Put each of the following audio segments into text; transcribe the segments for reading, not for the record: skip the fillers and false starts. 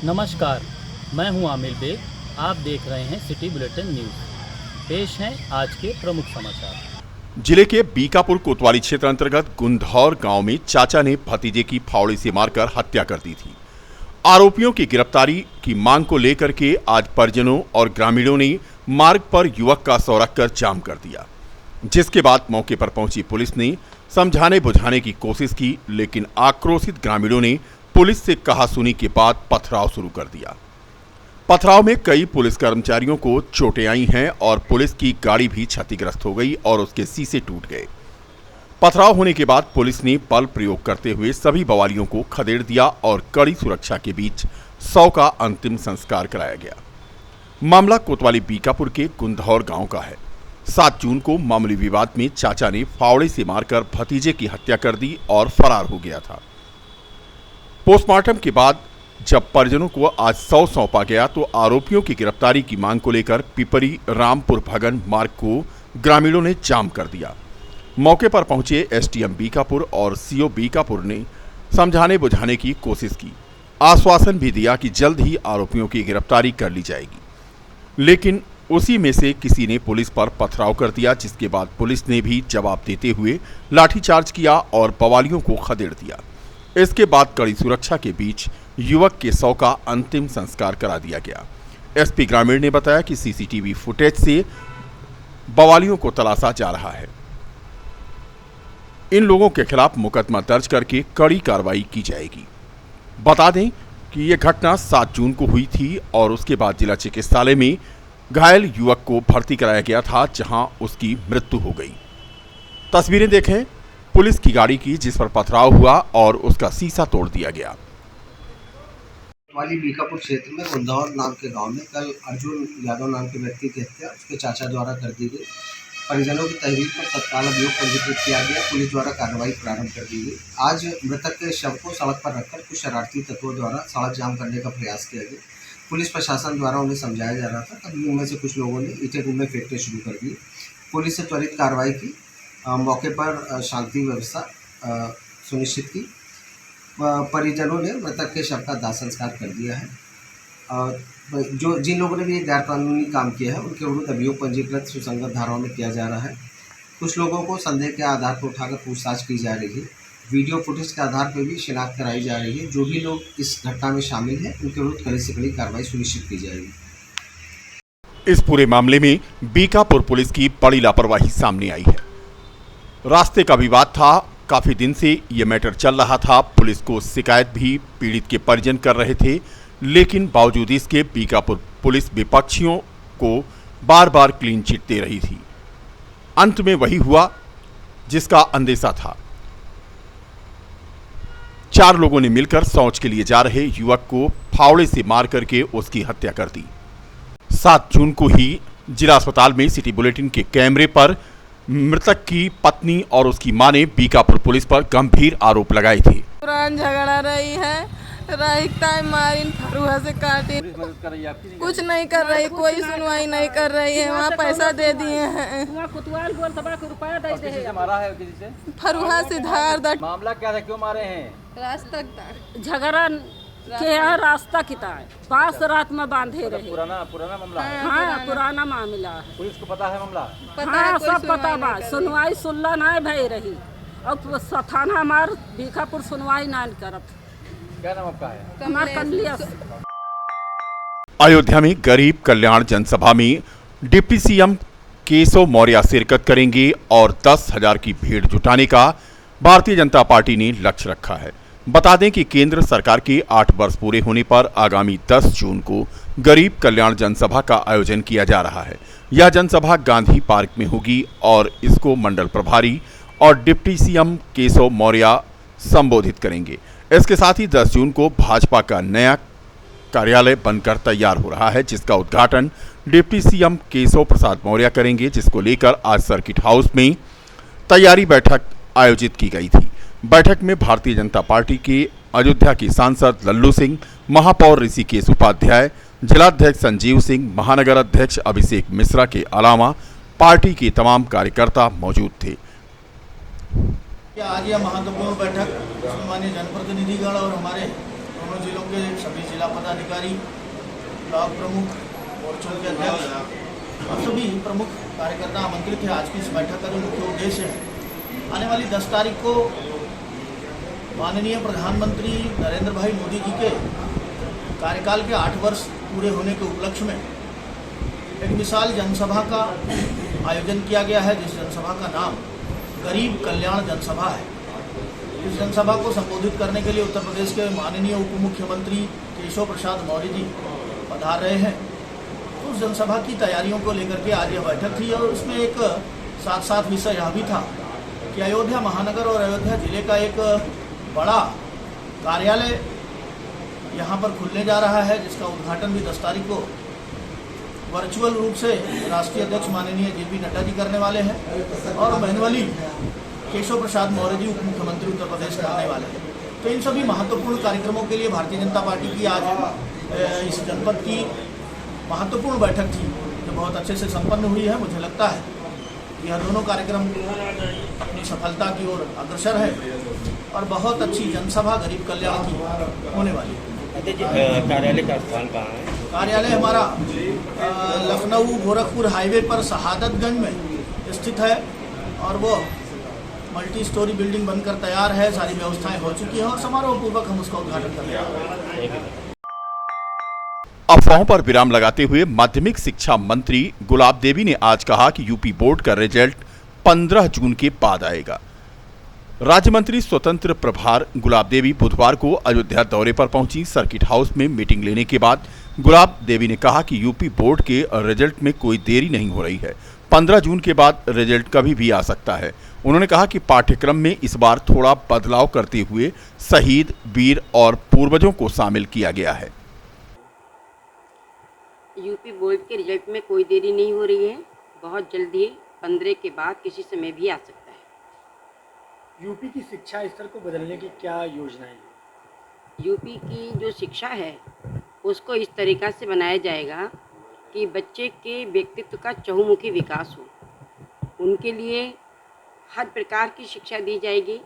नमस्कार, मैं हूं आमिर बेग। आप देख रहे हैं सिटी बुलेटिन न्यूज़। पेश हैं आज के प्रमुख समाचार। जिले के बीकापुर कोतवाली क्षेत्र अंतर्गत गुंधौर गांव में चाचा ने भतीजे की फावड़े से मारकर हत्या कर दी थी। आरोपियों की गिरफ्तारी की मांग को लेकर के आज परिजनों और ग्रामीणों ने मार्ग पर युवक का शव रखकर जाम कर दिया, जिसके बाद मौके पर पहुंची पुलिस ने समझाने बुझाने की कोशिश की, लेकिन आक्रोशित ग्रामीणों ने पुलिस से कहासुनी के बाद पथराव शुरू कर दिया। पथराव में कई पुलिस कर्मचारियों को चोटें आई हैं और पुलिस की गाड़ी भी क्षतिग्रस्त हो गई और उसके शीशे टूट गए। पथराव होने के बाद पुलिस ने बल प्रयोग करते हुए सभी बवालियों को खदेड़ दिया और कड़ी सुरक्षा के बीच शव का अंतिम संस्कार कराया गया। मामला कोतवाली बीकापुर के गुंधौर गांव का है। 7 जून को मामूली विवाद में चाचा ने फावड़े से मारकर भतीजे की हत्या कर दी और फरार हो गया था। पोस्टमार्टम के बाद जब परिजनों को आज शव सौंपा गया तो आरोपियों की गिरफ्तारी की मांग को लेकर पिपरी रामपुर भगन मार्ग को ग्रामीणों ने जाम कर दिया। मौके पर पहुंचे एसडीएम बीकापुर और सीओ बीकापुर ने समझाने बुझाने की कोशिश की, आश्वासन भी दिया कि जल्द ही आरोपियों की गिरफ्तारी कर ली जाएगी, लेकिन उसी में से किसी ने पुलिस पर पथराव कर दिया, जिसके बाद पुलिस ने भी जवाब देते हुए लाठीचार्ज किया और बवालियों को खदेड़ दिया। इसके बाद कड़ी सुरक्षा के बीच युवक के शव का अंतिम संस्कार करा दिया गया। एसपी ग्रामीण ने बताया कि सीसीटीवी फुटेज से बवालियों को तलाशा जा रहा है। इन लोगों के खिलाफ मुकदमा दर्ज करके कड़ी कार्रवाई की जाएगी। बता दें कि यह घटना 7 जून को हुई थी और उसके बाद जिला चिकित्सालय में घायल युवक को भर्ती कराया गया था, जहां उसकी मृत्यु हो गई। तस्वीरें देखें पुलिस की गाड़ी की, जिस पर पथराव हुआ और उसका शीशा तोड़ दिया गया। कोतवाली बीकापुर क्षेत्र में गुंधौर नाम के गांव में कल अर्जुन यादव नाम के व्यक्ति की हत्या उसके चाचा द्वारा कर दी गई। परिजनों की तहरीर पर तत्काल अभियोग पंजीकृत किया गया। पुलिस द्वारा कार्रवाई प्रारंभ कर दी गई। आज मृतक के शव को सड़क पर रखकर कुछ शरारती तत्वों द्वारा सड़क जाम करने का प्रयास किया गया। पुलिस प्रशासन द्वारा उन्हें समझाया जा रहा था, तभी उनमें से कुछ लोगों ने ईंटें में फेंकने शुरू कर दिए। पुलिस ने त्वरित कार्रवाई की, मौके पर शांति व्यवस्था सुनिश्चित की। परिजनों ने मृतक के शव का दाह संस्कार कर दिया है। जिन लोगों ने भी गैर कानूनी काम किया है उनके विरुद्ध अभियोग पंजीकृत सुसंगत धाराओं में किया जा रहा है। कुछ लोगों को संदेह के आधार पर उठाकर पूछताछ की जा रही है। वीडियो फुटेज के आधार पर भी शिनाख्त कराई जा रही है। जो भी लोग इस घटना में शामिल हैं उनके विरुद्ध कड़ी से कड़ी कार्रवाई सुनिश्चित की जाएगी। इस पूरे मामले में बीकापुर पुलिस की बड़ी लापरवाही सामने आई है। रास्ते का विवाद था, काफी दिन से ये मैटर चल रहा था। पुलिस को शिकायत भी पीड़ित के परिजन कर रहे थे, लेकिन बावजूद इसके बीकापुर पुलिस विपक्षियों को बार बार क्लीन चिट दे रही थी। अंत में वही हुआ जिसका अंदेशा था। 4 लोगों ने मिलकर शौच के लिए जा रहे युवक को फावड़े से मार करके उसकी हत्या कर दी। 7 जून को ही जिला अस्पताल में सिटी बुलेटिन के कैमरे पर मृतक की पत्नी और उसकी मां ने बीकापुर पुलिस पर गंभीर आरोप लगाए थे। पुरान झगड़ा रही है, मारिन फरुआ से काटी, कुछ नहीं कर रही, कोई सुनवाई नहीं कर रही है। वहाँ पैसा दे दिए हैं, फरुआ से धार। मामला क्या था, क्यों मारे हैं? रास्ता झगड़ा के यहाँ रास्ता किता है, पास रात में बांधे रहे। पुराना मामला है। हाँ, पुराना मामला है। पुलिस को पता है मामला? हाँ, सब पता बा। सुनवाई सुनला नहीं भई रही। अब थाना हमार बीकापुर सुनवाई नहीं करत। क्या नाम आपका है? हमार कमलिया। अयोध्या में गरीब कल्याण जनसभा में डिप्टी सीएम केशव मौर्य शिरकत करेंगे और 10,000 की भीड़ जुटाने का भारतीय जनता पार्टी ने लक्ष्य रखा है। बता दें कि केंद्र सरकार के 8 वर्ष पूरे होने पर आगामी 10 जून को गरीब कल्याण जनसभा का आयोजन किया जा रहा है। यह जनसभा गांधी पार्क में होगी और इसको मंडल प्रभारी और डिप्टी सीएम केशव मौर्य संबोधित करेंगे। इसके साथ ही 10 जून को भाजपा का नया कार्यालय बनकर तैयार हो रहा है, जिसका उद्घाटन डिप्टी सीएम केशव प्रसाद मौर्य करेंगे, जिसको लेकर आज सर्किट हाउस में तैयारी बैठक आयोजित की गई थी। बैठक में भारतीय जनता पार्टी के अयोध्या की सांसद लल्लू सिंह, महापौर ऋषिकेश उपाध्याय, जिलाध्यक्ष संजीव सिंह, महानगर अध्यक्ष अभिषेक मिश्रा के अलावा पार्टी के तमाम कार्यकर्ता मौजूद थे। आज यह महत्वपूर्ण बैठक माननीय जनप्रतिनिधिगण और हमारे दोनों जिलों के सभी जिला पदाधिकारी, ब्लॉक प्रमुख, मोर्चों के अध्यक्ष और सभी प्रमुख कार्यकर्ता आमंत्रित हैं। आज की इस बैठक का जो मुख्य उद्देश्य है, आने वाली 10 तारीख को माननीय प्रधानमंत्री नरेंद्र भाई मोदी जी के कार्यकाल के 8 वर्ष पूरे होने के उपलक्ष्य में एक विशाल जनसभा का आयोजन किया गया है, जिस जनसभा का नाम गरीब कल्याण जनसभा है। इस जनसभा को संबोधित करने के लिए उत्तर प्रदेश के माननीय उप मुख्यमंत्री केशव प्रसाद मौर्य जी पधार रहे हैं। तो उस जनसभा की तैयारियों को लेकर के आज यह बैठक थी और उसमें एक साथ विषय यह भी था कि अयोध्या महानगर और अयोध्या जिले का एक बड़ा कार्यालय यहाँ पर खुलने जा रहा है, जिसका उद्घाटन भी 10 तारीख को वर्चुअल रूप से राष्ट्रीय अध्यक्ष माननीय JP नड्डा जी करने वाले हैं और मैनुअली केशव प्रसाद मौर्य जी उप मुख्यमंत्री उत्तर प्रदेश करने वाले हैं। तो इन सभी महत्वपूर्ण कार्यक्रमों के लिए भारतीय जनता पार्टी की आज इस जनपद की महत्वपूर्ण बैठक थी, जो बहुत अच्छे से संपन्न हुई है। मुझे लगता है कि यह दोनों कार्यक्रम अपनी सफलता की ओर अग्रसर है और बहुत अच्छी जनसभा गरीब कल्याण की होने वाली है। कार्यालय का स्थान कहाँ है? कार्यालय हमारा लखनऊ गोरखपुर हाईवे पर शहादतगंज में स्थित है और वो मल्टी स्टोरी बिल्डिंग बनकर तैयार है। सारी व्यवस्थाएं हो चुकी हैं और समारोह पूर्वक हम उसका उद्घाटन कर रहे हैं। अफवाहों पर विराम लगाते हुए माध्यमिक शिक्षा मंत्री गुलाब देवी ने आज कहा कि यूपी बोर्ड का रिजल्ट 15 जून के बाद आएगा। राज्य मंत्री स्वतंत्र प्रभार गुलाब देवी बुधवार को अयोध्या दौरे पर पहुंची। सर्किट हाउस में मीटिंग लेने के बाद गुलाब देवी ने कहा कि यूपी बोर्ड के रिजल्ट में कोई देरी नहीं हो रही है। 15 जून के बाद रिजल्ट कभी भी आ सकता है। उन्होंने कहा कि पाठ्यक्रम में इस बार थोड़ा बदलाव करते हुए शहीद, वीर और पूर्वजों को शामिल किया गया है। यूपी बोर्ड के रिजल्ट में कोई देरी नहीं हो रही है। बहुत जल्दी 15 के बाद किसी समय भी आ सकता है। यूपी की शिक्षा स्तर को बदलने की क्या योजनाएं हैं? यूपी की जो शिक्षा है उसको इस तरीक़ा से बनाया जाएगा कि बच्चे के व्यक्तित्व का चहुमुखी विकास हो। उनके लिए हर प्रकार की शिक्षा दी जाएगी,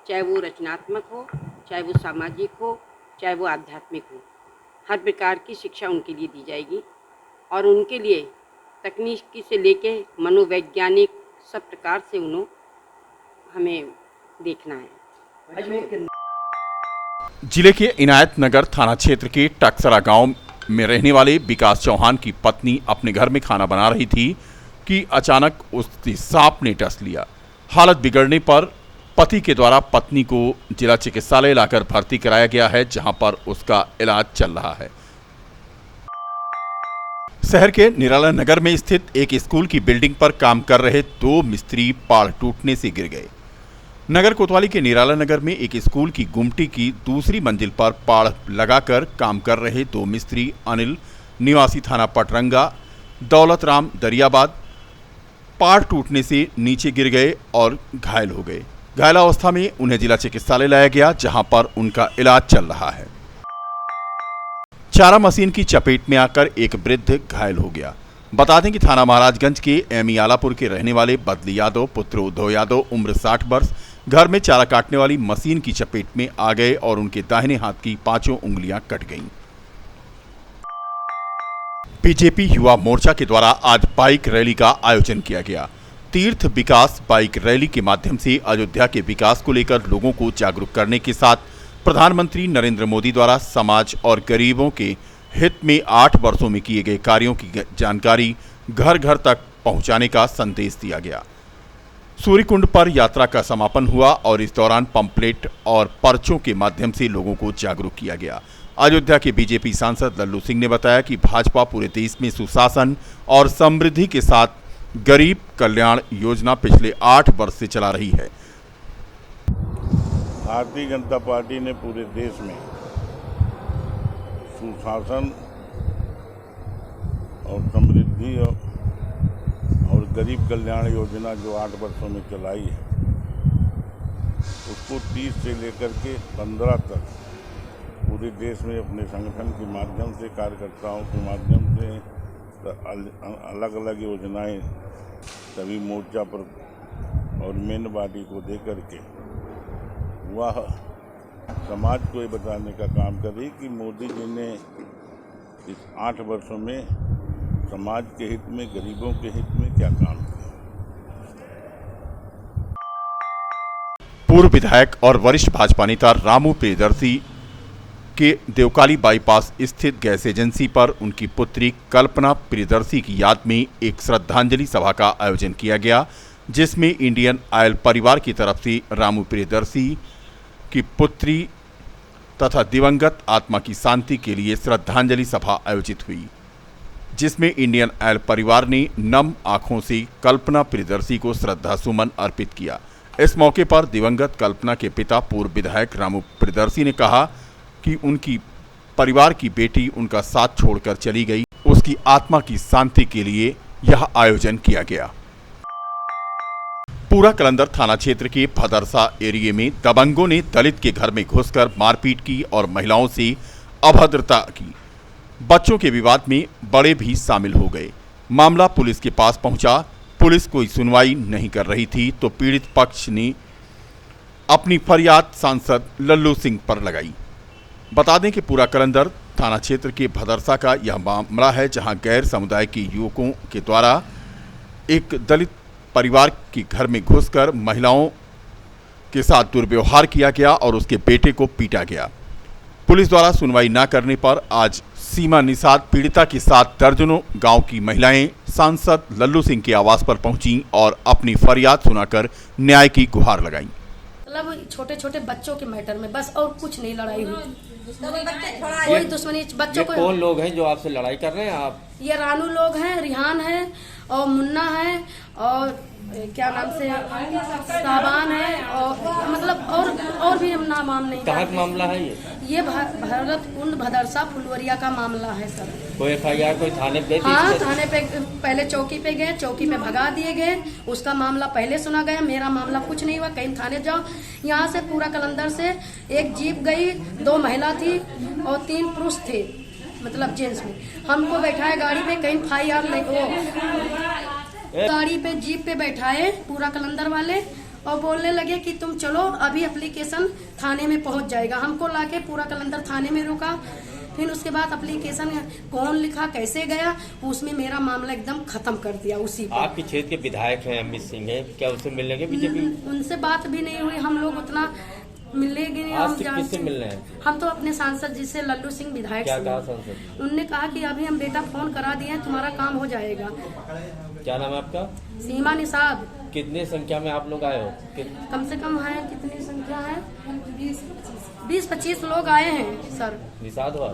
चाहे वो रचनात्मक हो, चाहे वो सामाजिक हो, चाहे वो आध्यात्मिक हो। हर प्रकार की शिक्षा उनके लिए दी जाएगी और उनके लिए तकनीकी से लेके मनोवैज्ञानिक सब प्रकार से उन्हें हमें देखना है। जिले के इनायत नगर थाना क्षेत्र के टक्सरा गांव में रहने वाले विकास चौहान की पत्नी अपने घर में खाना बना रही थी कि अचानक उससे सांप ने डस लिया। हालत बिगड़ने पर पति के द्वारा पत्नी को जिला चिकित्सालय लाकर भर्ती कराया गया है, जहां पर उसका इलाज चल रहा है। शहर के निराला नगर में स्थित एक स्कूल की बिल्डिंग पर काम कर रहे 2 मिस्त्री पाड़ टूटने से गिर गए। नगर कोतवाली के निराला नगर में एक स्कूल की गुमटी की दूसरी मंजिल पर पाड़ लगाकर काम कर रहे 2 मिस्त्री अनिल निवासी थाना पटरंगा, दौलत राम दरियाबाद पाड़ टूटने से नीचे गिर गए और घायल हो गए। घायल अवस्था में उन्हें जिला चिकित्सालय लाया गया, जहां पर उनका इलाज चल रहा है। चारा मशीन की चपेट में आकर एक वृद्ध घायल हो गया। बता दें कि थाना महाराजगंज के एमी आलापुर के रहने वाले बदली यादव पुत्र उद्धव यादव उम्र 60 वर्ष घर में चारा काटने वाली मशीन की चपेट में आ गए और उनके दाहिने हाथ की 5 उंगलियां कट गईं। बीजेपी युवा मोर्चा के द्वारा आज बाइक रैली का आयोजन किया गया। तीर्थ विकास बाइक रैली के माध्यम से अयोध्या के विकास को लेकर लोगों को जागरूक करने के साथ प्रधानमंत्री नरेंद्र मोदी द्वारा समाज और गरीबों के हित में 8 वर्षों में किए गए कार्यों की जानकारी घर घर तक पहुंचाने का संदेश दिया गया। सूर्यकुंड पर यात्रा का समापन हुआ और इस दौरान पंपलेट और पर्चों के माध्यम से लोगों को जागरूक किया गया। अयोध्या के बीजेपी सांसद लल्लू सिंह ने बताया कि भाजपा पूरे देश में सुशासन और समृद्धि के साथ गरीब कल्याण योजना पिछले 8 वर्ष से चला रही है। भारतीय जनता पार्टी ने पूरे देश में सुशासन और समृद्धि और गरीब कल्याण योजना जो 8 वर्षों में चलाई है, उसको 30 से लेकर के 15 तक पूरे देश में अपने संगठन के माध्यम से, कार्यकर्ताओं के माध्यम से अलग अलग योजनाएं सभी मोर्चा पर और मेन बॉडी को दे करके वह समाज को ये बताने का काम कर रही कि मोदी जी ने इस 8 वर्षों में समाज के हित में, गरीबों के हित में क्या काम किया। पूर्व विधायक और वरिष्ठ भाजपा नेता रामू प्रियदर्शी के देवकाली बाईपास स्थित गैस एजेंसी पर उनकी पुत्री कल्पना प्रियदर्शी की याद में एक श्रद्धांजलि सभा का आयोजन किया गया, जिसमें इंडियन ऑयल परिवार की तरफ से रामू प्रियदर्शी की पुत्री तथा दिवंगत आत्मा की शांति के लिए श्रद्धांजलि सभा आयोजित हुई, जिसमें इंडियन ऑयल परिवार ने नम आंखों से कल्पना प्रियदर्शी को श्रद्धासुमन अर्पित किया। इस मौके पर दिवंगत कल्पना के पिता पूर्व विधायक रामू प्रियदर्शी ने कहा कि उनकी परिवार की बेटी उनका साथ छोड़कर चली गई, उसकी आत्मा की शांति के लिए यह आयोजन किया गया। पूरा कलंदर थाना क्षेत्र के भदरसा एरिया में दबंगों ने दलित के घर में घुसकर मारपीट की और महिलाओं से अभद्रता की। बच्चों के विवाद में बड़े भी शामिल हो गए। मामला पुलिस के पास पहुंचा। पुलिस कोई सुनवाई नहीं कर रही थी तो पीड़ित पक्ष ने अपनी फरियाद सांसद लल्लू सिंह पर लगाई। बता दें कि पूरा कलंदर थाना क्षेत्र के भदरसा का यह मामला है, जहां गैर समुदाय के युवकों के द्वारा एक दलित परिवार के घर में घुसकर महिलाओं के साथ दुर्व्यवहार किया गया और उसके बेटे को पीटा गया। पुलिस द्वारा सुनवाई न करने पर आज सीमा निषाद पीड़िता के साथ दर्जनों गांव की महिलाएं सांसद लल्लू सिंह के आवास पर पहुंची और अपनी फरियाद सुनाकर न्याय की गुहार लगाई। मतलब छोटे छोटे बच्चों के मैटर में बस, और कुछ नहीं लड़ाई हुई, कोई दुश्मनी बच्चों को। कौन लोग हैं जो आपसे लड़ाई कर रहे हैं? आप ये रानू लोग हैं, रिहान है और मुन्ना है और क्या नाम से साबान है और मतलब और भी हम नाम नहीं। कहाँ का मामला है ये भारत कुंड भदरसा फुलवरिया का मामला है सर। कोई FIR कोई थाने पे? हाँ, थाने पे पहले चौकी पे गए, चौकी पे भगा दिए गए, उसका मामला पहले सुना गया। मेरा मामला कुछ नहीं हुआ, कहीं थाने जाओ। यहाँ से पूरा कलंदर से एक जीप गई, 2 महिला थी और 3 पुरुष थे, मतलब जेंट्स में। हमको बैठाया गाड़ी पे, कहीं FIR गाड़ी पे जीप पे बैठाए पूरा कलंदर वाले और बोलने लगे कि तुम चलो, अभी एप्लीकेशन थाने में पहुंच जाएगा। हमको लाके पूरा कलंदर थाने में रोका। फिर उसके बाद एप्लीकेशन कौन लिखा, कैसे गया, उसमें मेरा मामला एकदम खत्म कर दिया उसी पर। आपके क्षेत्र के विधायक हैं अमित सिंह है, क्या उससे मिलेंगे बीजेपी? उनसे बात भी नहीं हुई, हम लोग उतना मिलेंगे नहीं। हम किससे मिलने हैं? हम तो अपने सांसद जी से, लल्लू सिंह विधायक। क्या कहा सांसद? उनने कहा कि अभी हम बेटा फोन करा दिए, तुम्हारा काम हो जाएगा। क्या नाम है आपका? सीमा निषाद। कितने संख्या में आप लोग आए हो? कम से कम है, कितनी संख्या है? 20-25 लोग आए हैं सर। निषाद हुआ?